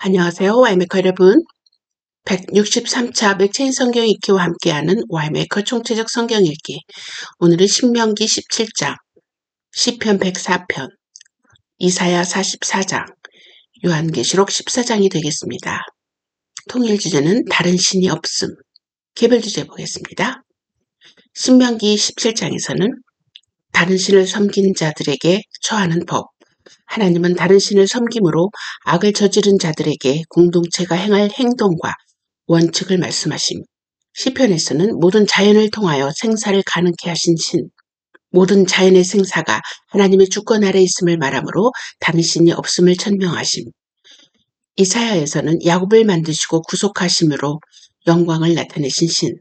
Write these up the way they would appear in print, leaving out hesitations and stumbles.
안녕하세요. 와이메커 여러분. 163차 맥체인 성경 읽기와 함께하는 와이메커 총체적 성경 읽기. 오늘은 신명기 17장, 시편 104편, 이사야 44장, 요한계시록 14장이 되겠습니다. 통일 주제는 다른 신이 없음. 개별 주제 보겠습니다. 신명기 17장에서는 다른 신을 섬긴 자들에게 처하는 법, 하나님은 다른 신을 섬김으로 악을 저지른 자들에게 공동체가 행할 행동과 원칙을 말씀하심. 시편에서는 모든 자연을 통하여 생사를 가능케 하신 신, 모든 자연의 생사가 하나님의 주권 아래 있음을 말하므로 다른 신이 없음을 천명하심. 이사야에서는 야곱을 만드시고 구속하심으로 영광을 나타내신 신,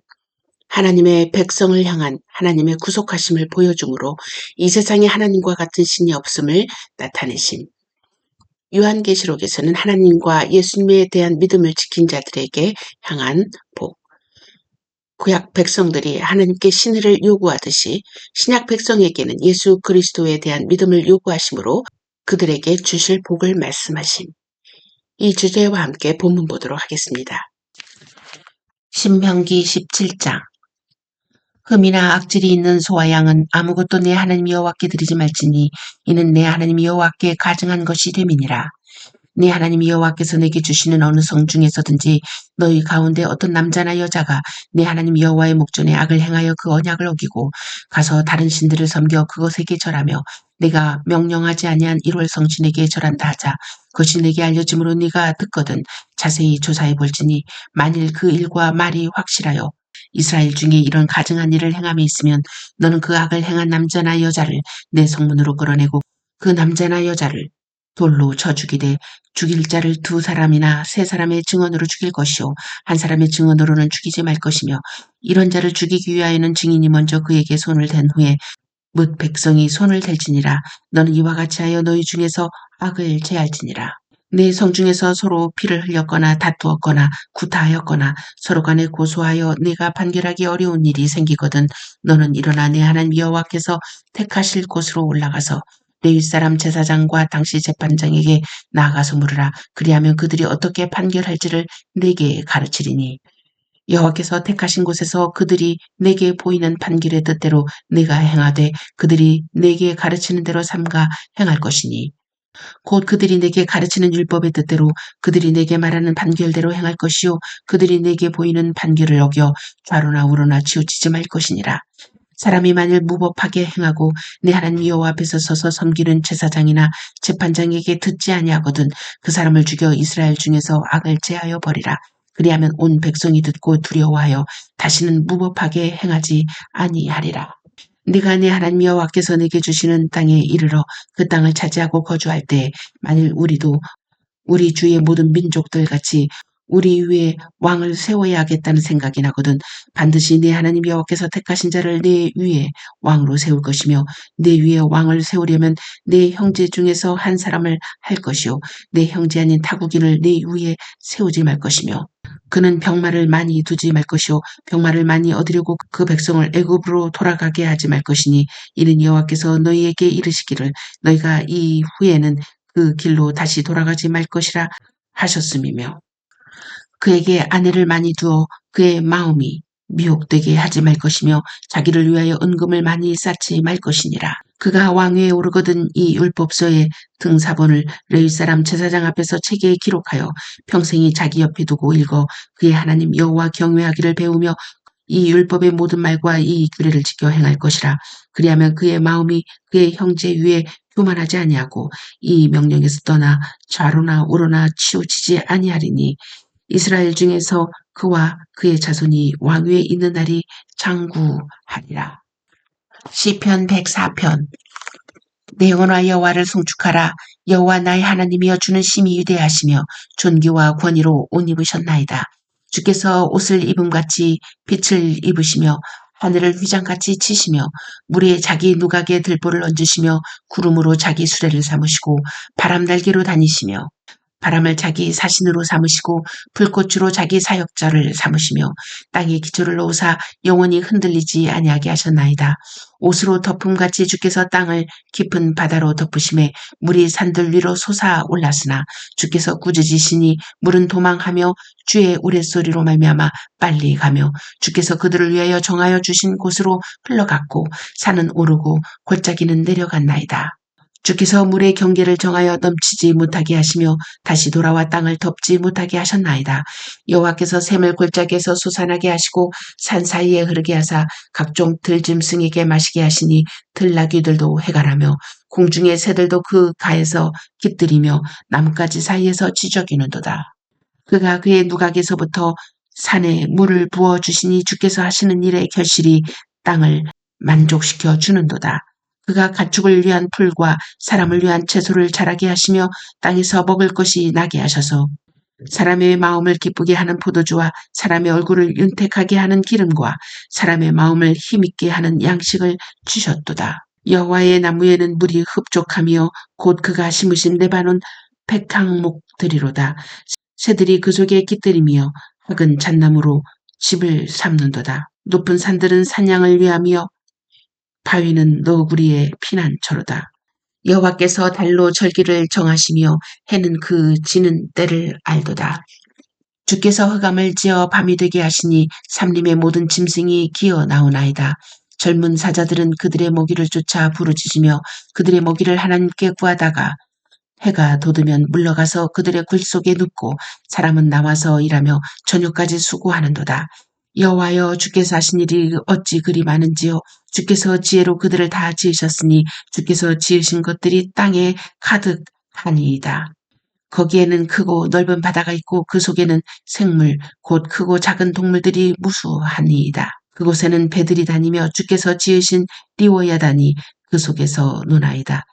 하나님의 백성을 향한 하나님의 구속하심을 보여주므로 이 세상에 하나님과 같은 신이 없음을 나타내심. 요한계시록에서는 하나님과 예수님에 대한 믿음을 지킨 자들에게 향한 복. 구약 백성들이 하나님께 신의를 요구하듯이 신약 백성에게는 예수 그리스도에 대한 믿음을 요구하심으로 그들에게 주실 복을 말씀하심. 이 주제와 함께 본문 보도록 하겠습니다. 신명기 17장. 흠이나 악질이 있는 소와 양은 아무것도 내 하나님 여호와께 드리지 말지니 이는 내 하나님 여호와께 가증한 것이 됨이니라. 네 하나님 여호와께서 내게 주시는 어느 성 중에서든지 너희 가운데 어떤 남자나 여자가 네 하나님 여호와의 목전에 악을 행하여 그 언약을 어기고 가서 다른 신들을 섬겨 그것에게 절하며 내가 명령하지 아니한 1월 성신에게 절한다 하자. 그것이 내게 알려짐으로 네가 듣거든 자세히 조사해 볼지니 만일 그 일과 말이 확실하여 이스라엘 중에 이런 가증한 일을 행함에 있으면 너는 그 악을 행한 남자나 여자를 내 성문으로 끌어내고 그 남자나 여자를 돌로 쳐 죽이되 죽일 자를 2사람이나 3사람의 증언으로 죽일 것이요 한 사람의 증언으로는 죽이지 말 것이며 이런 자를 죽이기 위하여는 증인이 먼저 그에게 손을 댄 후에 뭇 백성이 손을 댈지니라. 너는 이와 같이 하여 너희 중에서 악을 제할지니라. 내 성 중에서 서로 피를 흘렸거나 다투었거나 구타하였거나 서로 간에 고소하여 네가 판결하기 어려운 일이 생기거든 너는 일어나 내 하나님 여호와께서 택하실 곳으로 올라가서 레위 사람 제사장과 당시 재판장에게 나아가서 물으라. 그리하면 그들이 어떻게 판결할지를 네게 가르치리니 여호와께서 택하신 곳에서 그들이 내게 보이는 판결의 뜻대로 네가 행하되 그들이 내게 가르치는 대로 삼가 행할 것이니 곧 그들이 내게 가르치는 율법의 뜻대로 그들이 내게 말하는 판결대로 행할 것이요 그들이 내게 보이는 판결을 어겨 좌로나 우로나 치우치지 말 것이니라. 사람이 만일 무법하게 행하고 내 하나님 여호와 앞에서 서서 섬기는 제사장이나 재판장에게 듣지 아니하거든 그 사람을 죽여 이스라엘 중에서 악을 제하여 버리라. 그리하면 온 백성이 듣고 두려워하여 다시는 무법하게 행하지 아니하리라. 네가 내 하나님 여호와께서 내게 주시는 땅에 이르러 그 땅을 차지하고 거주할 때 만일 우리도 우리 주의 모든 민족들 같이 우리 위에 왕을 세워야 하겠다는 생각이 나거든 반드시 내 하나님 여호와께서 택하신 자를 내 위에 왕으로 세울 것이며 내 위에 왕을 세우려면 내 형제 중에서 한 사람을 할 것이요 내 형제 아닌 타국인을 내 위에 세우지 말 것이며 그는 병마를 많이 두지 말 것이요 병마를 많이 얻으려고 그 백성을 애굽으로 돌아가게 하지 말 것이니 이는 여호와께서 너희에게 이르시기를 너희가 이 후에는 그 길로 다시 돌아가지 말 것이라 하셨음이며 그에게 아내를 많이 두어 그의 마음이 미혹되게 하지 말 것이며 자기를 위하여 은금을 많이 쌓지 말 것이니라. 그가 왕위에 오르거든 이 율법서의 등사본을 레위 사람 제사장 앞에서 책에 기록하여 평생이 자기 옆에 두고 읽어 그의 하나님 여호와 경외하기를 배우며 이 율법의 모든 말과 이 규례를 지켜 행할 것이라. 그리하면 그의 마음이 그의 형제 위에 교만하지 아니하고 이 명령에서 떠나 좌로나 우로나 치우치지 아니하리니 이스라엘 중에서 그와 그의 자손이 왕위에 있는 날이 장구하리라. 시편 104편. 내 영혼아 여호와를 송축하라. 여호와 나의 하나님이여 주는 심히 위대하시며 존귀와 권위로 옷 입으셨나이다. 주께서 옷을 입음같이 빛을 입으시며 하늘을 휘장같이 치시며 물에 자기 누각에 들보를 얹으시며 구름으로 자기 수레를 삼으시고 바람 날개로 다니시며 바람을 자기 사신으로 삼으시고 불꽃으로 자기 사역자를 삼으시며 땅에 기초를 놓으사 영원히 흔들리지 아니하게 하셨나이다. 옷으로 덮음같이 주께서 땅을 깊은 바다로 덮으심에 물이 산들 위로 솟아 올랐으나 주께서 꾸짖으시니 물은 도망하며 주의 우레소리로 말미암아 빨리 가며 주께서 그들을 위하여 정하여 주신 곳으로 흘러갔고 산은 오르고 골짜기는 내려갔나이다. 주께서 물의 경계를 정하여 넘치지 못하게 하시며 다시 돌아와 땅을 덮지 못하게 하셨나이다. 여호와께서 샘을 골짜기에서 솟아나게 하시고 산 사이에 흐르게 하사 각종 들짐승에게 마시게 하시니 들나귀들도 해가라며 공중의 새들도 그 가에서 깃들이며 나뭇가지 사이에서 지저귀는도다. 그가 그의 누각에서부터 산에 물을 부어주시니 주께서 하시는 일의 결실이 땅을 만족시켜 주는도다. 그가 가축을 위한 풀과 사람을 위한 채소를 자라게 하시며 땅에서 먹을 것이 나게 하셔서 사람의 마음을 기쁘게 하는 포도주와 사람의 얼굴을 윤택하게 하는 기름과 사람의 마음을 힘있게 하는 양식을 주셨도다. 여호와의 나무에는 물이 흡족하며 곧 그가 심으신 레바논 백향목들이로다. 새들이 그 속에 깃들이며 흙은 잣나무로 집을 삼는도다. 높은 산들은 사냥을 위하며 바위는 너구리의 피난처로다. 여호와께서 달로 절기를 정하시며 해는 그 지는 때를 알도다. 주께서 흑암을 지어 밤이 되게 하시니 삼림의 모든 짐승이 기어 나오나이다. 젊은 사자들은 그들의 먹이를 쫓아 부르짖으며 그들의 먹이를 하나님께 구하다가 해가 돋으면 물러가서 그들의 굴 속에 눕고 사람은 나와서 일하며 저녁까지 수고하는도다. 여호와여 주께서 하신 일이 어찌 그리 많은지요. 주께서 지혜로 그들을 다 지으셨으니 주께서 지으신 것들이 땅에 가득하니이다. 거기에는 크고 넓은 바다가 있고 그 속에는 생물 곧 크고 작은 동물들이 무수하니이다. 그곳에는 배들이 다니며 주께서 지으신 리워야단이 그 속에서 노나이다.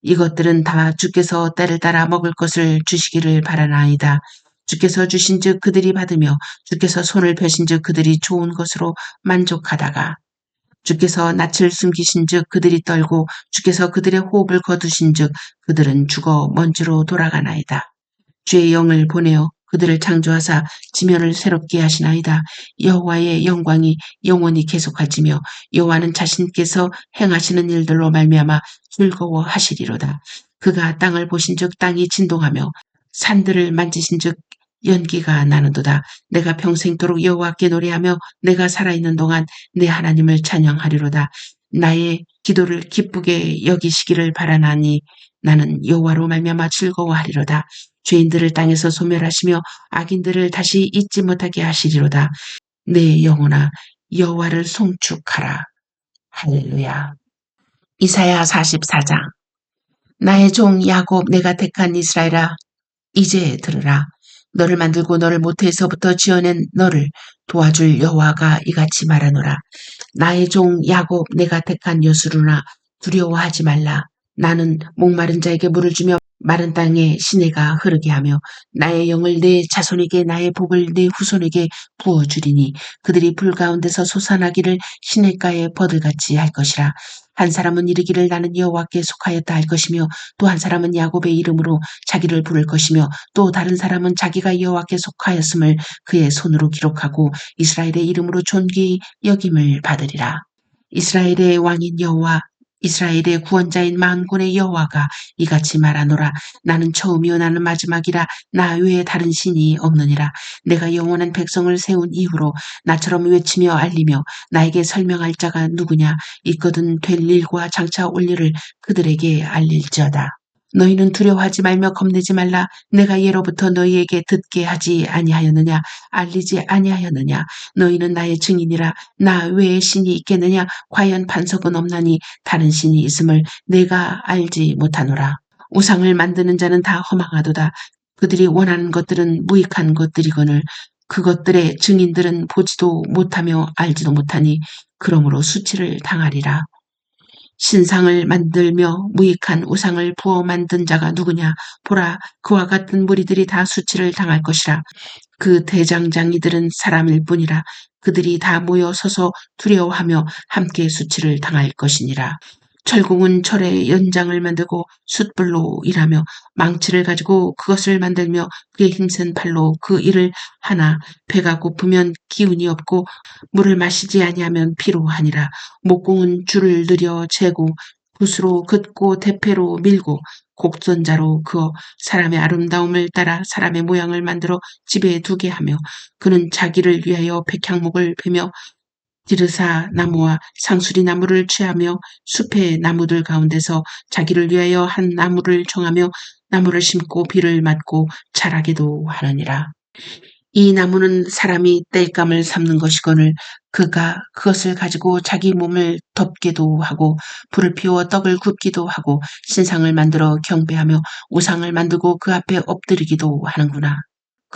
이것들은 다 주께서 때를 따라 먹을 것을 주시기를 바라나이다. 주께서 주신즉 그들이 받으며 주께서 손을 펴신즉 그들이 좋은 것으로 만족하다가 주께서 낯을 숨기신즉 그들이 떨고 주께서 그들의 호흡을 거두신즉 그들은 죽어 먼지로 돌아가나이다. 주의 영을 보내어 그들을 창조하사 지면을 새롭게 하시나이다. 여호와의 영광이 영원히 계속할지며 여호와는 자신께서 행하시는 일들로 말미암아 즐거워하시리로다. 그가 땅을 보신즉 땅이 진동하며 산들을 만지신즉 연기가 나는도다. 내가 평생도록 여호와께 노래하며 내가 살아있는 동안 내 하나님을 찬양하리로다. 나의 기도를 기쁘게 여기시기를 바라나니 나는 여호와로 말미암아 즐거워하리로다. 죄인들을 땅에서 소멸하시며 악인들을 다시 잊지 못하게 하시리로다. 내 영혼아 여호와를 송축하라. 할렐루야. 이사야 44장. 나의 종 야곱 내가 택한 이스라엘아 이제 들으라. 너를 만들고 너를 모태에서부터 지어낸 너를 도와줄 여호와가 이같이 말하노라. 나의 종 야곱 내가 택한 여수르나 두려워하지 말라. 나는 목마른 자에게 물을 주며 마른 땅에 시내가 흐르게 하며 나의 영을 내 자손에게 나의 복을 내 후손에게 부어주리니 그들이 불 가운데서 솟아나기를 시냇가에 버들같이 할 것이라. 한 사람은 이르기를 나는 여호와께 속하였다 할 것이며 또 한 사람은 야곱의 이름으로 자기를 부를 것이며 또 다른 사람은 자기가 여호와께 속하였음을 그의 손으로 기록하고 이스라엘의 이름으로 존귀히 여김을 받으리라. 이스라엘의 왕인 여호와 이스라엘의 구원자인 만군의 여호와가 이같이 말하노라. 나는 처음이요 나는 마지막이라. 나 외에 다른 신이 없느니라. 내가 영원한 백성을 세운 이후로 나처럼 외치며 알리며 나에게 설명할 자가 누구냐. 있거든 될 일과 장차 올 일을 그들에게 알릴지어다. 너희는 두려워하지 말며 겁내지 말라. 내가 예로부터 너희에게 듣게 하지 아니하였느냐. 알리지 아니하였느냐. 너희는 나의 증인이라. 나 외에 신이 있겠느냐. 과연 반석은 없나니 다른 신이 있음을 내가 알지 못하노라. 우상을 만드는 자는 다 허망하도다. 그들이 원하는 것들은 무익한 것들이거늘 그것들의 증인들은 보지도 못하며 알지도 못하니 그러므로 수치를 당하리라. 신상을 만들며 무익한 우상을 부어 만든 자가 누구냐. 보라 그와 같은 무리들이 다 수치를 당할 것이라. 그 대장장이들은 사람일 뿐이라. 그들이 다 모여 서서 두려워하며 함께 수치를 당할 것이니라. 철공은 철의 연장을 만들고 숯불로 일하며 망치를 가지고 그것을 만들며 그의 힘센 팔로 그 일을 하나 배가 고프면 기운이 없고 물을 마시지 아니하면 피로하니라. 목공은 줄을 들여 재고 붓으로 긋고 대패로 밀고 곡선자로 그어 사람의 아름다움을 따라 사람의 모양을 만들어 집에 두게 하며 그는 자기를 위하여 백향목을 베며 디르사 나무와 상수리 나무를 취하며 숲의 나무들 가운데서 자기를 위하여 한 나무를 정하며 나무를 심고 비를 맞고 자라게도 하느니라. 이 나무는 사람이 땔감을 삼는 것이거늘 그가 그것을 가지고 자기 몸을 덮기도 하고 불을 피워 떡을 굽기도 하고 신상을 만들어 경배하며 우상을 만들고 그 앞에 엎드리기도 하는구나.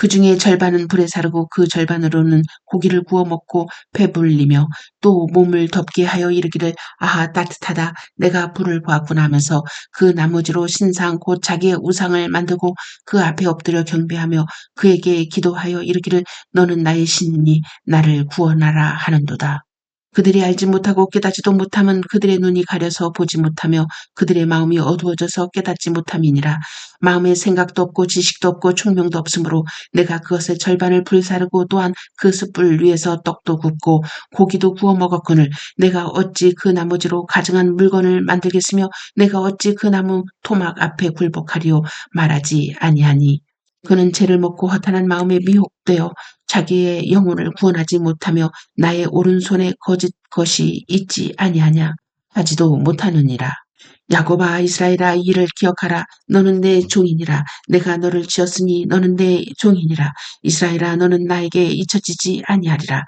그 중에 절반은 불에 사르고 그 절반으로는 고기를 구워 먹고 배불리며 또 몸을 덮게 하여 이르기를 아하 따뜻하다 내가 불을 보았구나 하면서 그 나머지로 신상 곧 자기의 우상을 만들고 그 앞에 엎드려 경배하며 그에게 기도하여 이르기를 너는 나의 신이니 나를 구원하라 하는도다. 그들이 알지 못하고 깨닫지도 못함은 그들의 눈이 가려서 보지 못하며 그들의 마음이 어두워져서 깨닫지 못함이니라. 마음에 생각도 없고 지식도 없고 총명도 없으므로 내가 그것의 절반을 불사르고 또한 그 숯불 위에서 떡도 굽고 고기도 구워 먹었거늘 내가 어찌 그 나머지로 가증한 물건을 만들겠으며 내가 어찌 그 나무 토막 앞에 굴복하리요 말하지 아니하니. 그는 죄를 먹고 허탄한 마음에 미혹되어 자기의 영혼을 구원하지 못하며 나의 오른손에 거짓 것이 있지 아니하냐 하지도 못하느니라. 야곱아 이스라엘아 이 일을 기억하라. 너는 내 종이니라. 내가 너를 지었으니 너는 내 종이니라. 이스라엘아 너는 나에게 잊혀지지 아니하리라.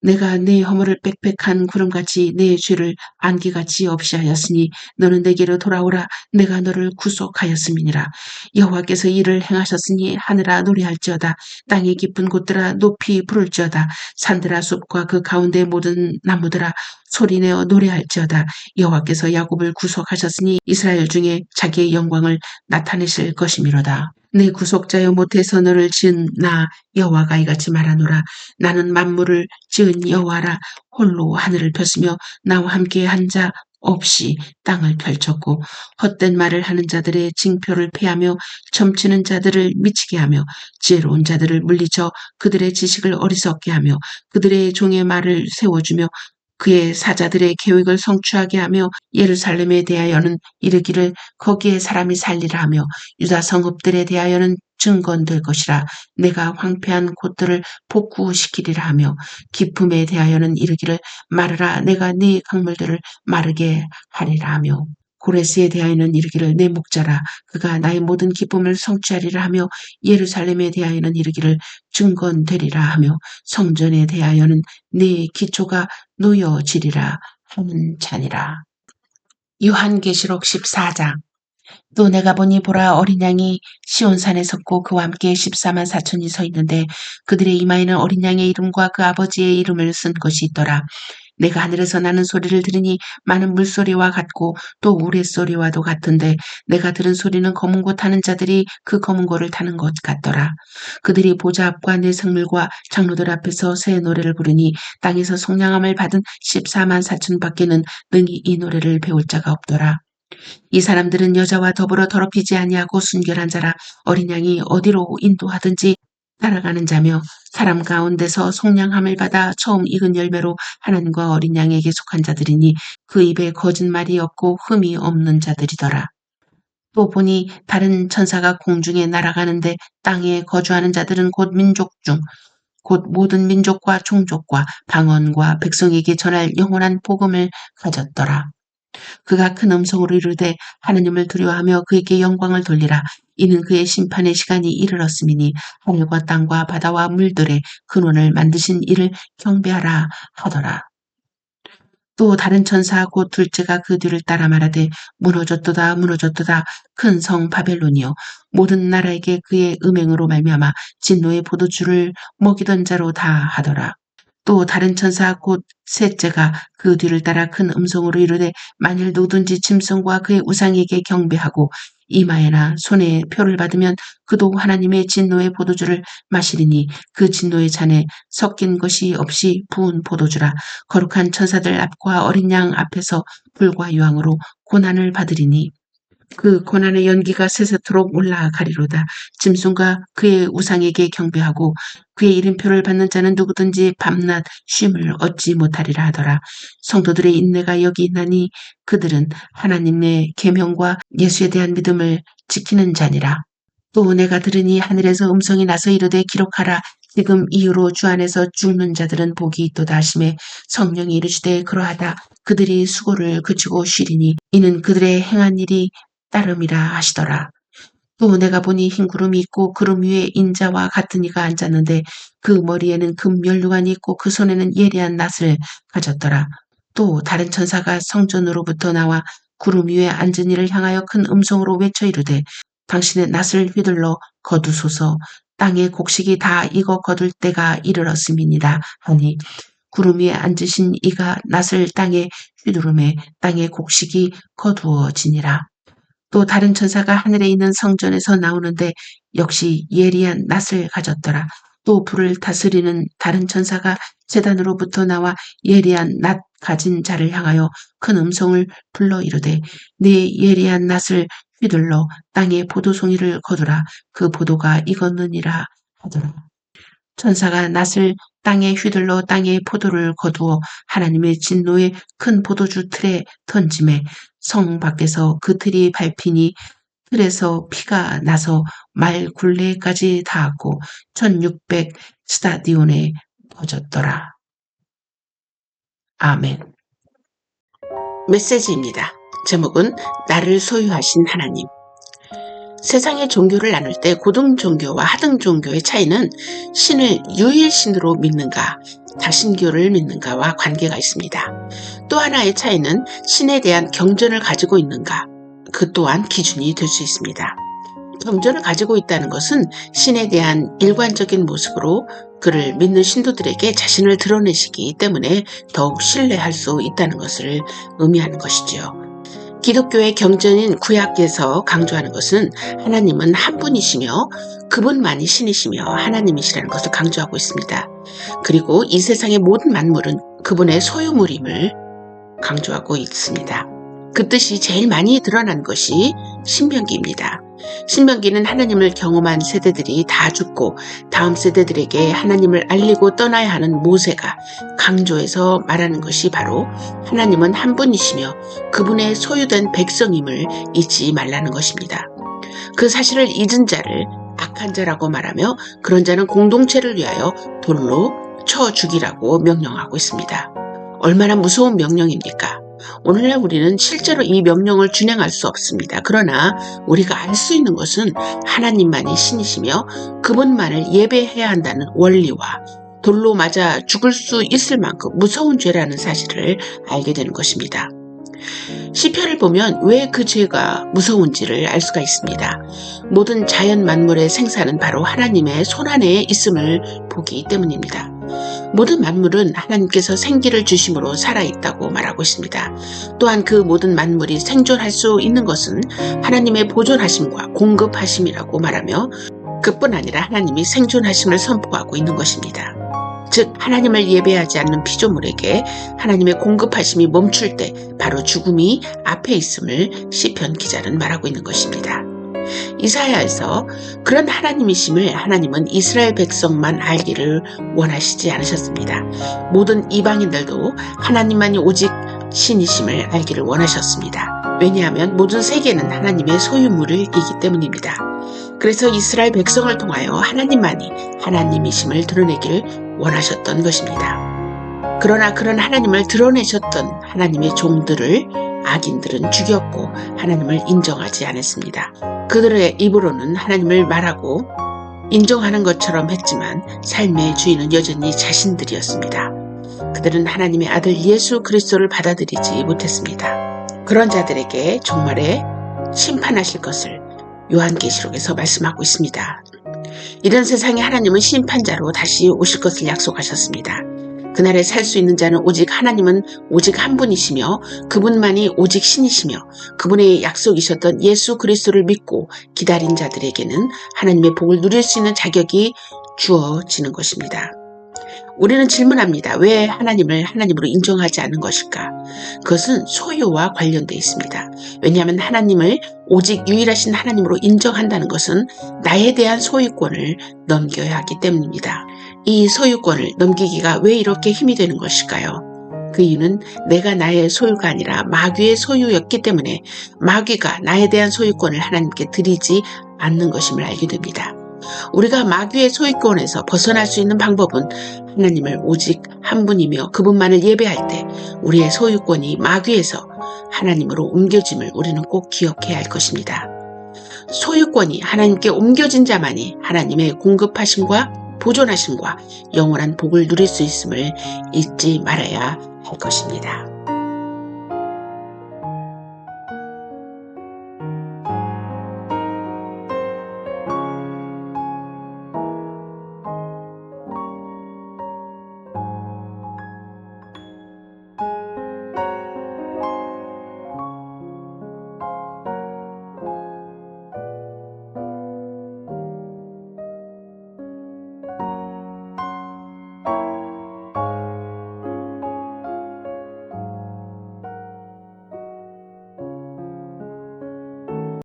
내가 네 허물을 빽빽한 구름같이 네 죄를 안개같이 없이 하였으니 너는 내게로 돌아오라. 내가 너를 구속하였음이니라. 여호와께서 이를 행하셨으니 하늘아 노래할지어다. 땅의 깊은 곳들아 높이 부를지어다. 산들아 숲과 그 가운데 모든 나무들아 소리내어 노래할지어다. 여호와께서 야곱을 구속하셨으니 이스라엘 중에 자기의 영광을 나타내실 것이미로다. 내 구속자여 못해서 너를 지은 나 여호와가 이같이 말하노라. 나는 만물을 지은 여호와라. 홀로 하늘을 폈으며 나와 함께 한 자 없이 땅을 펼쳤고 헛된 말을 하는 자들의 징표를 패하며 점치는 자들을 미치게 하며 지혜로운 자들을 물리쳐 그들의 지식을 어리석게 하며 그들의 종의 말을 세워주며 그의 사자들의 계획을 성취하게 하며 예루살렘에 대하여는 이르기를 거기에 사람이 살리라 하며 유다 성읍들에 대하여는 증건될 것이라. 내가 황폐한 곳들을 복구시키리라 하며 기품에 대하여는 이르기를 마르라 내가 네 강물들을 마르게 하리라 하며 고레스에 대하여는 이르기를 내 목자라 그가 나의 모든 기쁨을 성취하리라 하며 예루살렘에 대하여는 이르기를 증건되리라 하며 성전에 대하여는 네 기초가 놓여지리라 하는 자니라. 요한계시록 14장. 또 내가 보니 보라 어린 양이 시온산에 섰고 그와 함께 14만 4천이 서 있는데 그들의 이마에는 어린 양의 이름과 그 아버지의 이름을 쓴 것이 있더라. 내가 하늘에서 나는 소리를 들으니 많은 물소리와 같고 또 우레소리와도 같은데 내가 들은 소리는 검은 고 타는 자들이 그 검은 고를 타는 것 같더라. 그들이 보좌 앞과 내 성물과 장로들 앞에서 새 노래를 부르니 땅에서 속량함을 받은 14만 4천 밖에는 능히 이 노래를 배울 자가 없더라. 이 사람들은 여자와 더불어 더럽히지 아니하고 순결한 자라. 어린 양이 어디로 인도하든지 따라가는 자며 사람 가운데서 속량함을 받아 처음 익은 열매로 하나님과 어린 양에게 속한 자들이니 그 입에 거짓말이 없고 흠이 없는 자들이더라. 또 보니 다른 천사가 공중에 날아가는데 땅에 거주하는 자들은 곧 민족 중 곧 모든 민족과 종족과 방언과 백성에게 전할 영원한 복음을 가졌더라. 그가 큰 음성으로 이르되 하느님을 두려워하며 그에게 영광을 돌리라. 이는 그의 심판의 시간이 이르렀음이니 하늘과 땅과 바다와 물들의 근원을 만드신 이를 경배하라 하더라. 또 다른 천사 곧 둘째가 그 뒤를 따라 말하되 무너졌도다 무너졌도다 큰 성 바벨론이요 모든 나라에게 그의 음행으로 말미암아 진노의 포도주를 먹이던 자로 다 하더라. 또 다른 천사 곧 셋째가 그 뒤를 따라 큰 음성으로 이르되 만일 누구든지 짐승과 그의 우상에게 경배하고 이마에나 손에 표를 받으면 그도 하나님의 진노의 포도주를 마시리니 그 진노의 잔에 섞인 것이 없이 부은 포도주라. 거룩한 천사들 앞과 어린 양 앞에서 불과 유황으로 고난을 받으리니 그 고난의 연기가 세세토록 올라가리로다. 짐승과 그의 우상에게 경배하고 그의 이름표를 받는 자는 누구든지 밤낮 쉼을 얻지 못하리라 하더라. 성도들의 인내가 여기 있나니 그들은 하나님의 계명과 예수에 대한 믿음을 지키는 자니라. 또 내가 들으니 하늘에서 음성이 나서 이르되 기록하라. 지금 이후로 주 안에서 죽는 자들은 복이 있도다 하시매 성령이 이르시되 그러하다. 그들이 수고를 그치고 쉬리니 이는 그들의 행한 일이 따름이라 하시더라. 또 내가 보니 흰 구름이 있고 구름 위에 인자와 같은 이가 앉았는데 그 머리에는 금면류관이 있고 그 손에는 예리한 낫을 가졌더라. 또 다른 천사가 성전으로부터 나와 구름 위에 앉은 이를 향하여 큰 음성으로 외쳐 이르되 당신의 낫을 휘둘러 거두소서. 땅의 곡식이 다 익어 거둘 때가 이르렀음이니라 하니 구름 위에 앉으신 이가 낫을 땅에 휘두르매 땅의 곡식이 거두어지니라. 또 다른 천사가 하늘에 있는 성전에서 나오는데 역시 예리한 낫을 가졌더라. 또 불을 다스리는 다른 천사가 제단으로부터 나와 예리한 낫 가진 자를 향하여 큰 음성을 불러 이르되 네 예리한 낫을 휘둘러 땅에 포도송이를 거두라. 그 포도가 익었느니라 하더라. 천사가 낫을 땅에 휘둘러 땅에 포도를 거두어 하나님의 진노의 큰 포도주 틀에 던짐에 성 밖에서 그 틀이 밟히니 틀에서 피가 나서 말 굴레까지 닿았고 1600 스타디온에 퍼졌더라. 아멘. 메시지입니다. 제목은 나를 소유하신 하나님. 세상의 종교를 나눌 때 고등 종교와 하등 종교의 차이는 신을 유일신으로 믿는가, 다신교를 믿는가와 관계가 있습니다. 또 하나의 차이는 신에 대한 경전을 가지고 있는가, 그 또한 기준이 될 수 있습니다. 경전을 가지고 있다는 것은 신에 대한 일관적인 모습으로 그를 믿는 신도들에게 자신을 드러내시기 때문에 더욱 신뢰할 수 있다는 것을 의미하는 것이지요. 기독교의 경전인 구약에서 강조하는 것은 하나님은 한 분이시며 그분만이 신이시며 하나님이시라는 것을 강조하고 있습니다. 그리고 이 세상의 모든 만물은 그분의 소유물임을 강조하고 있습니다. 그 뜻이 제일 많이 드러난 것이 신명기입니다. 신명기는 하나님을 경험한 세대들이 다 죽고 다음 세대들에게 하나님을 알리고 떠나야 하는 모세가 강조해서 말하는 것이 바로 하나님은 한 분이시며 그분의 소유된 백성임을 잊지 말라는 것입니다. 그 사실을 잊은 자를 악한 자라고 말하며 그런 자는 공동체를 위하여 돌로 쳐 죽이라고 명령하고 있습니다. 얼마나 무서운 명령입니까? 오늘날 우리는 실제로 이 명령을 준행할 수 없습니다. 그러나 우리가 알 수 있는 것은 하나님만이 신이시며 그분만을 예배해야 한다는 원리와 돌로 맞아 죽을 수 있을 만큼 무서운 죄라는 사실을 알게 되는 것입니다. 시편을 보면 왜 그 죄가 무서운지를 알 수가 있습니다. 모든 자연 만물의 생사는 바로 하나님의 손안에 있음을 보기 때문입니다. 모든 만물은 하나님께서 생기를 주심으로 살아있다고 말하고 있습니다. 또한 그 모든 만물이 생존할 수 있는 것은 하나님의 보존하심과 공급하심이라고 말하며 그뿐 아니라 하나님이 생존하심을 선포하고 있는 것입니다. 즉 하나님을 예배하지 않는 피조물에게 하나님의 공급하심이 멈출 때 바로 죽음이 앞에 있음을 시편 기자는 말하고 있는 것입니다. 이사야에서 그런 하나님이심을 하나님은 이스라엘 백성만 알기를 원하시지 않으셨습니다. 모든 이방인들도 하나님만이 오직 신이심을 알기를 원하셨습니다. 왜냐하면 모든 세계는 하나님의 소유물이기 때문입니다. 그래서 이스라엘 백성을 통하여 하나님만이 하나님이심을 드러내길 원하셨던 것입니다. 그러나 그런 하나님을 드러내셨던 하나님의 종들을 악인들은 죽였고 하나님을 인정하지 않았습니다. 그들의 입으로는 하나님을 말하고 인정하는 것처럼 했지만 삶의 주인은 여전히 자신들이었습니다. 그들은 하나님의 아들 예수 그리스도를 받아들이지 못했습니다. 그런 자들에게 종말에 심판하실 것을 요한계시록에서 말씀하고 있습니다. 이런 세상에 하나님은 심판자로 다시 오실 것을 약속하셨습니다. 그날에 살 수 있는 자는 오직 하나님은 오직 한 분이시며 그분만이 오직 신이시며 그분의 약속이셨던 예수 그리스도를 믿고 기다린 자들에게는 하나님의 복을 누릴 수 있는 자격이 주어지는 것입니다. 우리는 질문합니다. 왜 하나님을 하나님으로 인정하지 않는 것일까? 그것은 소유와 관련되어 있습니다. 왜냐하면 하나님을 오직 유일하신 하나님으로 인정한다는 것은 나에 대한 소유권을 넘겨야 하기 때문입니다. 이 소유권을 넘기기가 왜 이렇게 힘이 되는 것일까요? 그 이유는 내가 나의 소유가 아니라 마귀의 소유였기 때문에 마귀가 나에 대한 소유권을 하나님께 드리지 않는 것임을 알게 됩니다. 우리가 마귀의 소유권에서 벗어날 수 있는 방법은 하나님을 오직 한 분이며 그분만을 예배할 때 우리의 소유권이 마귀에서 하나님으로 옮겨짐을 우리는 꼭 기억해야 할 것입니다. 소유권이 하나님께 옮겨진 자만이 하나님의 공급하심과 보존하심과 영원한 복을 누릴 수 있음을 잊지 말아야 할 것입니다.